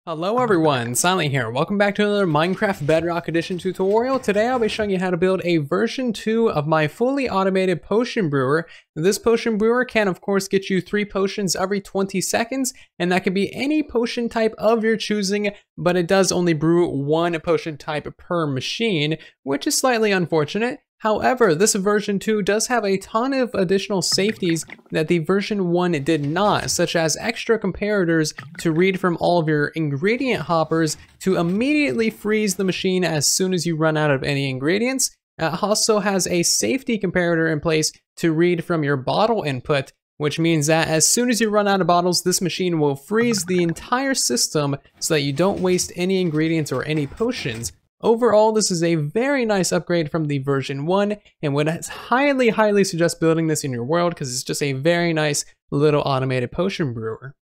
Hello everyone, Silent here. Welcome back to another Minecraft Bedrock Edition tutorial. Today I'll be showing you how to build a version 2 of my fully automated potion brewer. This potion brewer can of course get you 3 potions every 20 seconds, and that can be any potion type of your choosing, but it does only brew 1 potion type per machine, which is slightly unfortunate. However, this version 2 does have a ton of additional safeties that the version 1 did not, such as extra comparators to read from all of your ingredient hoppers to immediately freeze the machine as soon as you run out of any ingredients. It also has a safety comparator in place to read from your bottle input, which means that as soon as you run out of bottles, this machine will freeze the entire system so that you don't waste any ingredients or any potions. Overall, this is a very nice upgrade from the version 1, and would highly suggest building this in your world because it's just a very nice little automated potion brewer.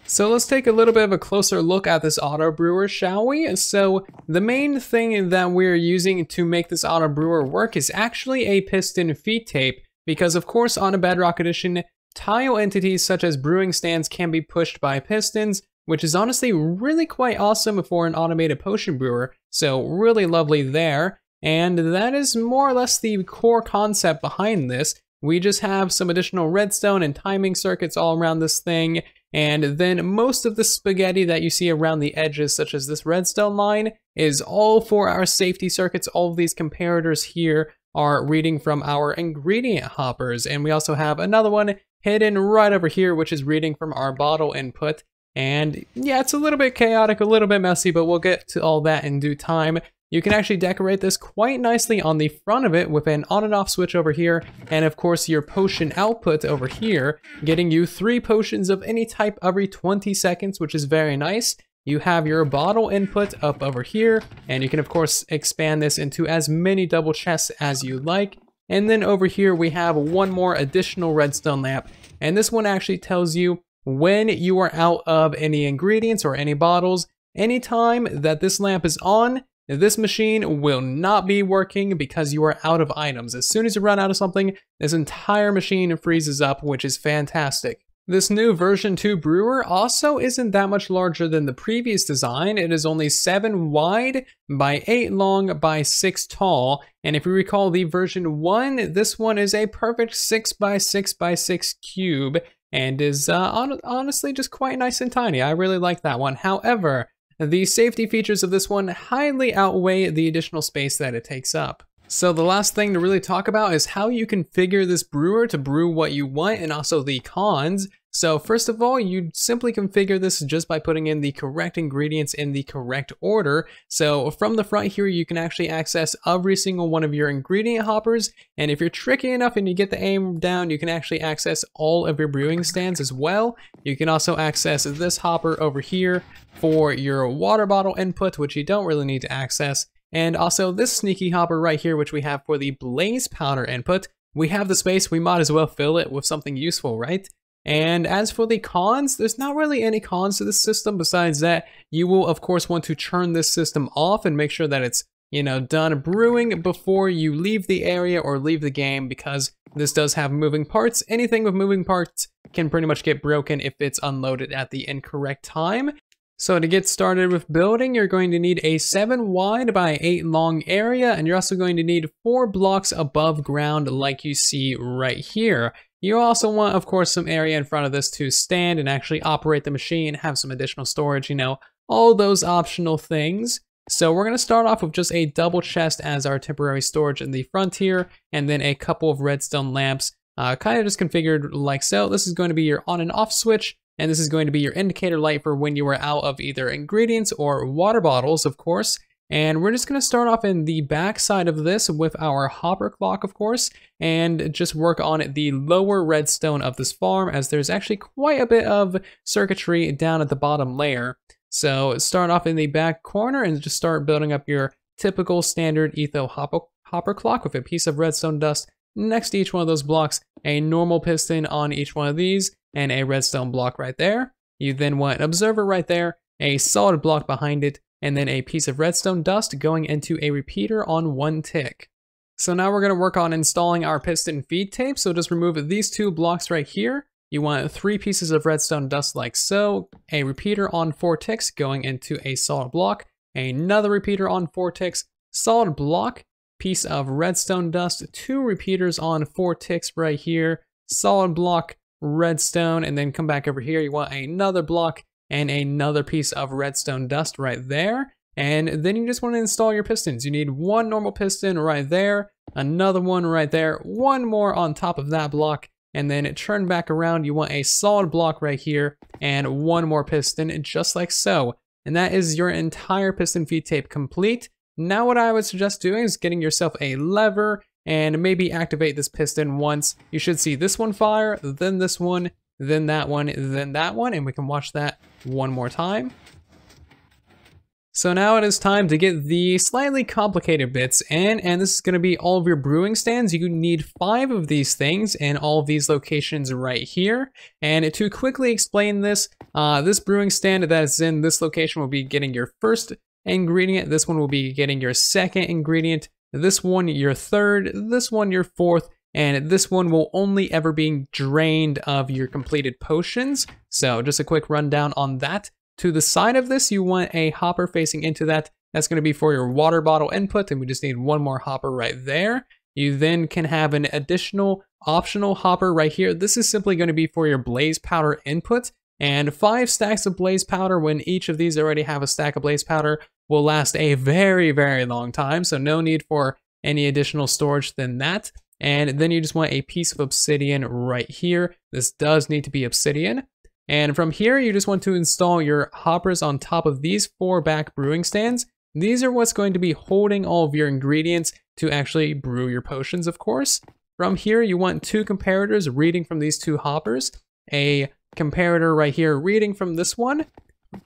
So let's take a little bit of a closer look at this auto brewer, shall we? So the main thing that we're using to make this auto brewer work is actually a piston feed tape, because of course on a Bedrock Edition, tile entities such as brewing stands can be pushed by pistons, which is honestly really quite awesome for an automated potion brewer, so really lovely there. And that is more or less the core concept behind this. We just have some additional redstone and timing circuits all around this thing, and then most of the spaghetti that you see around the edges, such as this redstone line, is all for our safety circuits. All of these comparators here are reading from our ingredient hoppers, and we also have another one hidden right over here, which is reading from our bottle input. And yeah, it's a little bit chaotic, a little bit messy, but we'll get to all that in due time. You can actually decorate this quite nicely on the front of it with an on and off switch over here, and of course your potion output over here, getting you 3 potions of any type every 20 seconds, which is very nice. You have your bottle input up over here, and you can of course expand this into as many double chests as you like. And then over here we have one more additional redstone lamp, and this one actually tells you when you are out of any ingredients or any bottles. Anytime that this lamp is on, this machine will not be working because you are out of items. As soon as you run out of something, this entire machine freezes up, which is fantastic. This new version 2 brewer also isn't that much larger than the previous design. It is only 7 wide by 8 long by 6 tall. And if you recall the version 1, this one is a perfect 6 by 6 by 6 cube, and is honestly just quite nice and tiny. I really like that one. However, the safety features of this one highly outweigh the additional space that it takes up. So the last thing to really talk about is how you configure this brewer to brew what you want, and also the cons. So first of all, you simply configure this just by putting in the correct ingredients in the correct order. So from the front here, you can actually access every single one of your ingredient hoppers. And if you're tricky enough and you get the aim down, you can actually access all of your brewing stands as well. You can also access this hopper over here for your water bottle input, which you don't really need to access. And also this sneaky hopper right here, which we have for the blaze powder input. We have the space, we might as well fill it with something useful, right? And as for the cons, there's not really any cons to this system besides that you will of course want to turn this system off and make sure that it's, done brewing before you leave the area or leave the game, because this does have moving parts. Anything with moving parts can pretty much get broken if it's unloaded at the incorrect time. So to get started with building, you're going to need a 7 wide by 8 long area, and you're also going to need 4 blocks above ground like you see right here. You also want, of course, some area in front of this to stand and actually operate the machine, have some additional storage, all those optional things. So we're going to start off with just a double chest as our temporary storage in the front here, and then a couple of redstone lamps, kind of just configured like so. This is going to be your on and off switch, and this is going to be your indicator light for when you are out of either ingredients or water bottles, of course. And we're just going to start off in the back side of this with our hopper clock, of course, and just work on the lower redstone of this farm, as there's actually quite a bit of circuitry down at the bottom layer. So start off in the back corner and just start building up your typical standard etho hopper clock with a piece of redstone dust next to each one of those blocks, a normal piston on each one of these, and a redstone block right there. You then want an observer right there, a solid block behind it, and then a piece of redstone dust going into a repeater on 1 tick. So now we're going to work on installing our piston feed tape. So just remove these 2 blocks right here. you want 3 pieces of redstone dust like so, a repeater on 4 ticks going into a solid block, another repeater on 4 ticks, solid block, piece of redstone dust, 2 repeaters on 4 ticks right here, solid block, redstone, and then come back over here. You want another block and another piece of redstone dust right there. And then you just want to install your pistons. You need 1 normal piston right there, another one right there, 1 more on top of that block, and then turn back around. You want a solid block right here and 1 more piston just like so. And that is your entire piston feed tape complete. Now what I would suggest doing is getting yourself a lever and maybe activate this piston once. You should see this one fire, then this one, then that one, then that one, and we can watch that one more time. So now it is time to get the slightly complicated bits in, and this is going to be all of your brewing stands. You need 5 of these things in all of these locations right here. And to quickly explain this, this brewing stand that is in this location will be getting your first ingredient, this one will be getting your second ingredient, this one your third, this one your fourth, and this one will only ever be drained of your completed potions. So just a quick rundown on that. To the side of this, you want a hopper facing into that. That's going to be for your water bottle input, and we just need 1 more hopper right there. You then can have an additional optional hopper right here. This is simply going to be for your blaze powder input, and 5 stacks of blaze powder, when each of these already have a stack of blaze powder, will last a very, very long time, so no need for any additional storage than that. And then you just want a piece of obsidian right here. This does need to be obsidian. And from here, you just want to install your hoppers on top of these 4 back brewing stands. These are what's going to be holding all of your ingredients to actually brew your potions, of course. From here, you want 2 comparators reading from these 2 hoppers, a comparator right here reading from this one.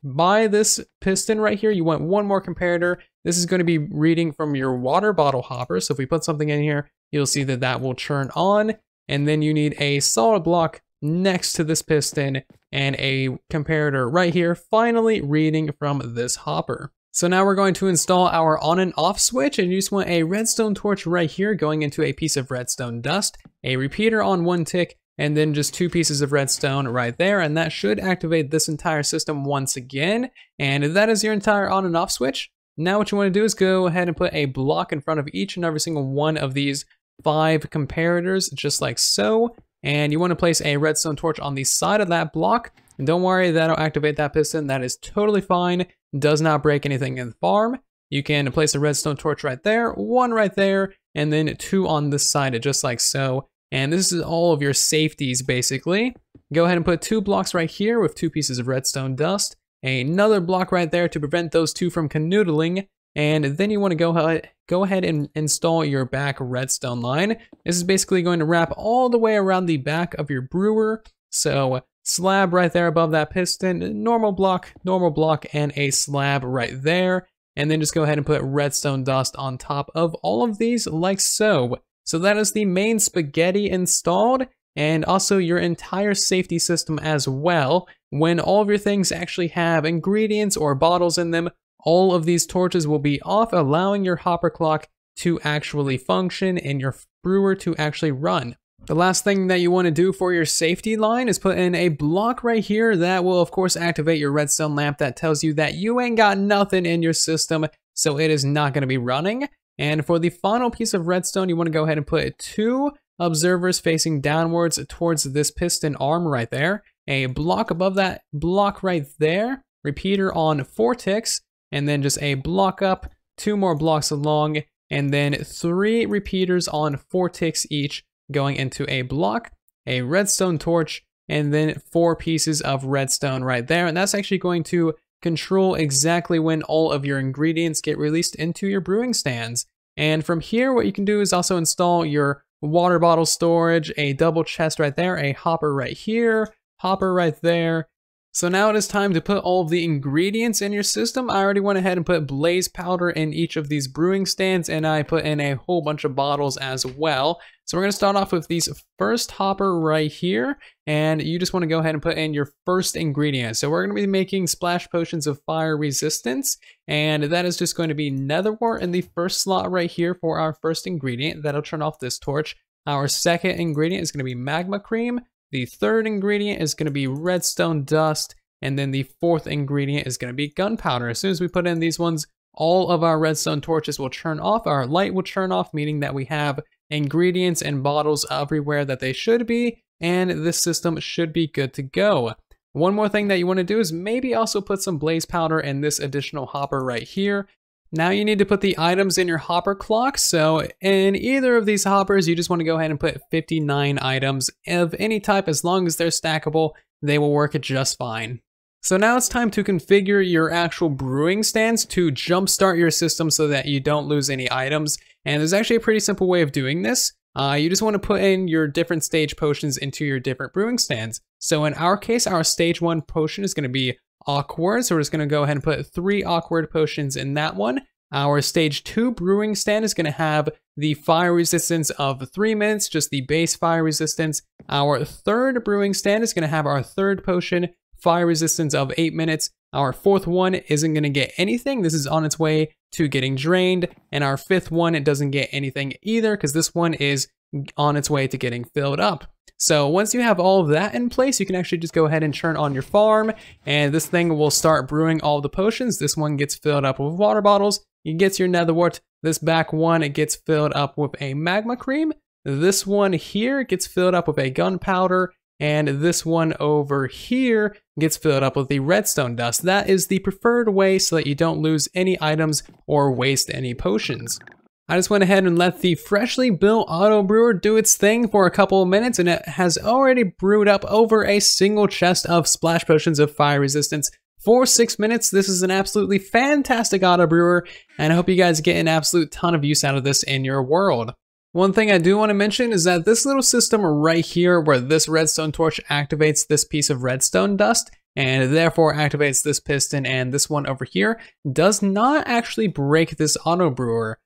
By this piston right here, you want 1 more comparator. This is going to be reading from your water bottle hopper. So if we put something in here, you'll see that that will turn on. And then you need a solid block next to this piston and a comparator right here, finally reading from this hopper. So now we're going to install our on and off switch, and you just want a redstone torch right here going into a piece of redstone dust, a repeater on 1 tick, and then just 2 pieces of redstone right there, and that should activate this entire system once again. And that is your entire on and off switch. Now what you want to do is go ahead and put a block in front of each and every single one of these 5 comparators, just like so. And you want to place a redstone torch on the side of that block. And don't worry, that'll activate that piston. That is totally fine. Does not break anything in the farm. You can place a redstone torch right there, 1 right there, and then 2 on this side, just like so. And this is all of your safeties, basically. Go ahead and put 2 blocks right here with 2 pieces of redstone dust. Another block right there to prevent those 2 from canoodling. And then you want to go ahead and install your back redstone line. This is basically going to wrap all the way around the back of your brewer. So slab right there above that piston, normal block, and a slab right there. And then just go ahead and put redstone dust on top of all of these like so. So that is the main spaghetti installed, and also your entire safety system as well. When all of your things actually have ingredients or bottles in them, all of these torches will be off, allowing your hopper clock to actually function and your brewer to actually run. The last thing that you want to do for your safety line is put in a block right here that will of course activate your redstone lamp that tells you that you ain't got nothing in your system, so it is not going to be running. And for the final piece of redstone, you want to go ahead and put 2 observers facing downwards towards this piston arm right there, a block above that block right there, repeater on 4 ticks, and then just a block up, 2 more blocks along, and then 3 repeaters on 4 ticks each going into a block, a redstone torch, and then 4 pieces of redstone right there. And that's actually going to control exactly when all of your ingredients get released into your brewing stands. And from here, what you can do is also install your water bottle storage, a double chest right there, a hopper right here, hopper right there. So now it is time to put all of the ingredients in your system. I already went ahead and put blaze powder in each of these brewing stands, and I put in a whole bunch of bottles as well. So we're going to start off with these first hopper right here, and you just want to go ahead and put in your first ingredient. So we're going to be making splash potions of fire resistance, and that is just going to be nether wart in the first slot right here for our first ingredient. That'll turn off this torch. Our second ingredient is going to be magma cream. The third ingredient is going to be redstone dust. And then the fourth ingredient is going to be gunpowder. As soon as we put in these ones, all of our redstone torches will turn off. Our light will turn off, meaning that we have ingredients and bottles everywhere that they should be. And this system should be good to go. One more thing that you want to do is maybe also put some blaze powder in this additional hopper right here. Now you need to put the items in your hopper clock. So in either of these hoppers, you just want to go ahead and put 59 items of any type. As long as they're stackable, they will work just fine. So now it's time to configure your actual brewing stands to jumpstart your system so that you don't lose any items. And there's actually a pretty simple way of doing this. You just want to put in your different stage potions into your different brewing stands. So in our case, our stage 1 potion is going to be awkward. So we're just going to go ahead and put 3 awkward potions in that one. Our stage 2 brewing stand is going to have the fire resistance of 3 minutes, just the base fire resistance. Our third brewing stand is going to have our third potion, fire resistance of 8 minutes. Our fourth one isn't going to get anything. This is on its way to getting drained. And our fifth one, it doesn't get anything either because this one is on its way to getting filled up. So once you have all of that in place, you can actually just go ahead and turn on your farm and this thing will start brewing all the potions. This one gets filled up with water bottles. You get your nether wart. This back one, it gets filled up with a magma cream. This one here gets filled up with a gunpowder. And this one over here gets filled up with the redstone dust. That is the preferred way so that you don't lose any items or waste any potions. I just went ahead and let the freshly built auto brewer do its thing for a couple of minutes, and it has already brewed up over a single chest of splash potions of fire resistance for 6 minutes. This is an absolutely fantastic auto brewer, and I hope you guys get an absolute ton of use out of this in your world. One thing I do want to mention is that this little system right here where this redstone torch activates this piece of redstone dust and therefore activates this piston and this one over here does not actually break this auto brewer.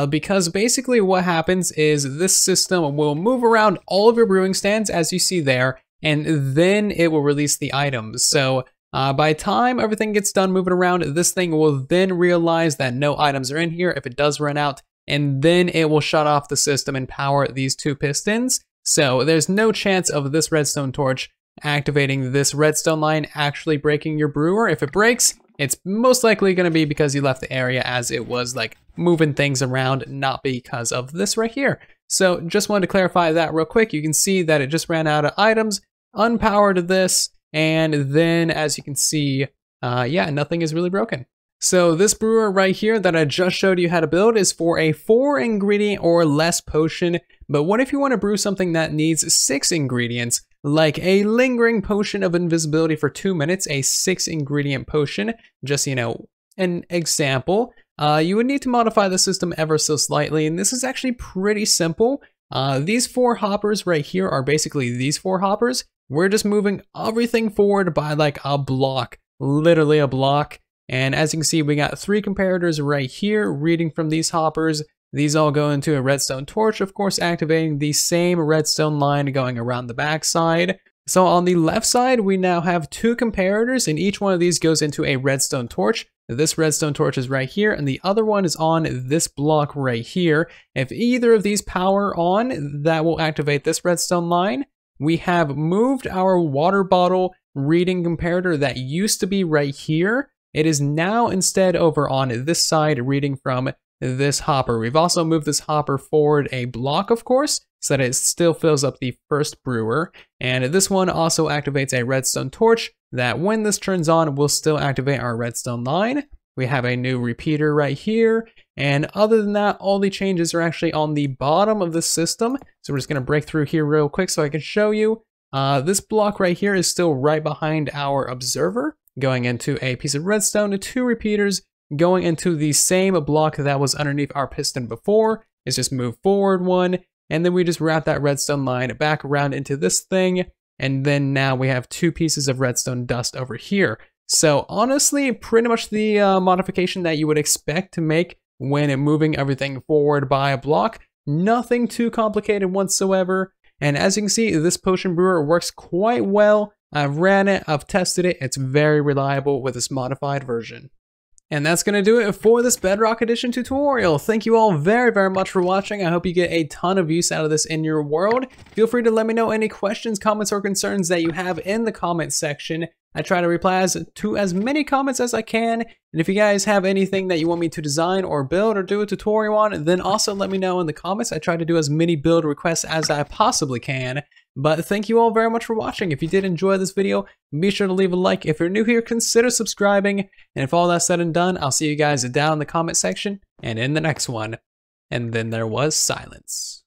Because basically what happens is this system will move around all of your brewing stands as you see there, and then it will release the items. So by the time everything gets done moving around, this thing will then realize that no items are in here if it does run out, and then it will shut off the system and power these 2 pistons. So there's no chance of this redstone torch activating this redstone line actually breaking your brewer. If it breaks, it's most likely going to be because you left the area as it was like moving things around, not because of this right here. So just wanted to clarify that real quick. You can see that it just ran out of items, unpowered this, and then as you can see, yeah, nothing is really broken. So this brewer right here that I just showed you how to build is for a 4 ingredient or less potion. But what if you want to brew something that needs 6 ingredients, like a lingering potion of invisibility for 2 minutes, a 6 ingredient potion, just, you know, an example. You would need to modify the system ever so slightly, and this is actually pretty simple. These 4 hoppers right here are basically these 4 hoppers. We're just moving everything forward by like a block, literally a block. And as you can see, we got 3 comparators right here reading from these hoppers. These all go into a redstone torch, of course, activating the same redstone line going around the back side. So on the left side, we now have 2 comparators, and each one of these goes into a redstone torch. This redstone torch is right here, and the other one is on this block right here. If either of these power on, that will activate this redstone line. We have moved our water bottle reading comparator that used to be right here. It is now instead over on this side reading from this hopper. We've also moved this hopper forward a block, of course, so that it still fills up the first brewer. And this one also activates a redstone torch that when this turns on will still activate our redstone line. We have a new repeater right here. And other than that, all the changes are actually on the bottom of the system. So we're just going to break through here real quick so I can show you. This block right here is still right behind our observer, going into a piece of redstone, 2 repeaters, going into the same block that was underneath our piston before. It's just move forward 1, and then we just wrap that redstone line back around into this thing, and then now we have 2 pieces of redstone dust over here. So honestly, pretty much the modification that you would expect to make when moving everything forward by a block. Nothing too complicated whatsoever. And as you can see, this potion brewer works quite well. I've ran it, I've tested it, it's very reliable with this modified version. And that's going to do it for this Bedrock Edition tutorial. Thank you all very much for watching. I hope you get a ton of use out of this in your world. Feel free to let me know any questions, comments, or concerns that you have in the comments section. I try to reply to as many comments as I can. And if you guys have anything that you want me to design or build or do a tutorial on, then also let me know in the comments. I try to do as many build requests as I possibly can. But thank you all very much for watching. If you did enjoy this video, be sure to leave a like. If you're new here, consider subscribing. And if all that's said and done, I'll see you guys down in the comment section and in the next one. And then there was silence.